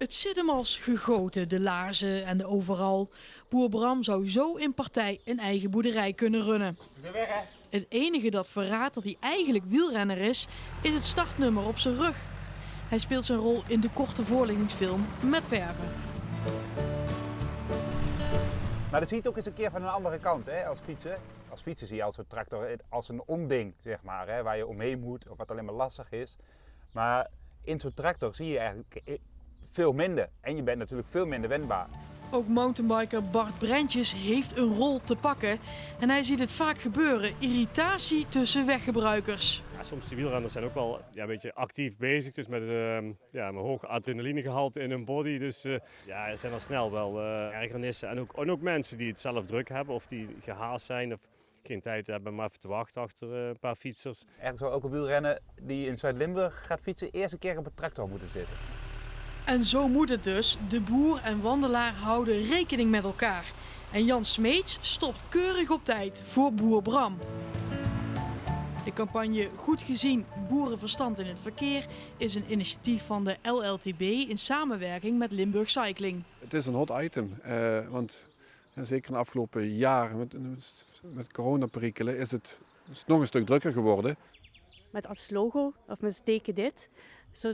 Het zit hem als gegoten, de laarzen en de overal. Boer Bram zou zo in partij een eigen boerderij kunnen runnen. Het enige dat verraadt dat hij eigenlijk wielrenner is het startnummer op zijn rug. Hij speelt zijn rol in de korte voorlichtingsfilm met verven. Maar dat zie je het ook eens een keer van een andere kant, hè, als fietser. Als fietser zie je als zo'n tractor als een onding, zeg maar, hè, waar je omheen moet of wat alleen maar lastig is. Maar in zo'n tractor zie je eigenlijk veel minder. En je bent natuurlijk veel minder wendbaar. Ook mountainbiker Bart Brentjes heeft een rol te pakken. En hij ziet het vaak gebeuren, irritatie tussen weggebruikers. Ja, soms die wielrenners zijn ook wel een beetje actief bezig, dus met een hoog adrenalinegehalte in hun body. Dus er zijn al snel wel ergernissen. En ook mensen die het zelf druk hebben of die gehaast zijn of geen tijd hebben om even te wachten achter een paar fietsers. Eigenlijk zou ook een wielrenner die in Zuid-Limburg gaat fietsen eerst een keer op een tractor moeten zitten. En zo moet het dus. De boer en wandelaar houden rekening met elkaar. En Jan Smeets stopt keurig op tijd voor boer Bram. De campagne Goed gezien, boerenverstand in het verkeer is een initiatief van de LLTB in samenwerking met Limburg Cycling. Het is een hot item, want zeker in de afgelopen jaren met coronaperikelen is het nog een stuk drukker geworden. Met als logo of met teken dit,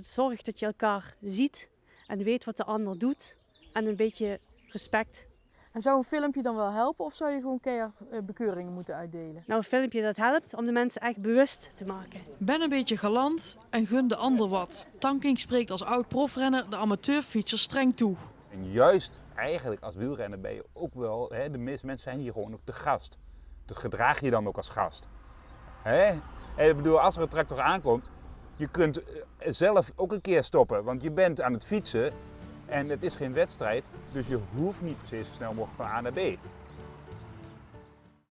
zorg dat je elkaar ziet en weet wat de ander doet en een beetje respect. En zou een filmpje dan wel helpen of zou je gewoon keihard bekeuringen moeten uitdelen? Nou, een filmpje dat helpt om de mensen echt bewust te maken. Ben een beetje galant en gun de ander wat. Tankink spreekt als oud-profrenner de amateurfietsers streng toe. En juist eigenlijk als wielrenner ben je ook wel, hè, de meeste mensen zijn hier gewoon ook de gast. Dus gedraag je dan ook als gast. Hè? En ik bedoel, als er een tractor aankomt, je kunt zelf ook een keer stoppen. Want je bent aan het fietsen en het is geen wedstrijd. Dus je hoeft niet precies zo snel mogelijk van A naar B.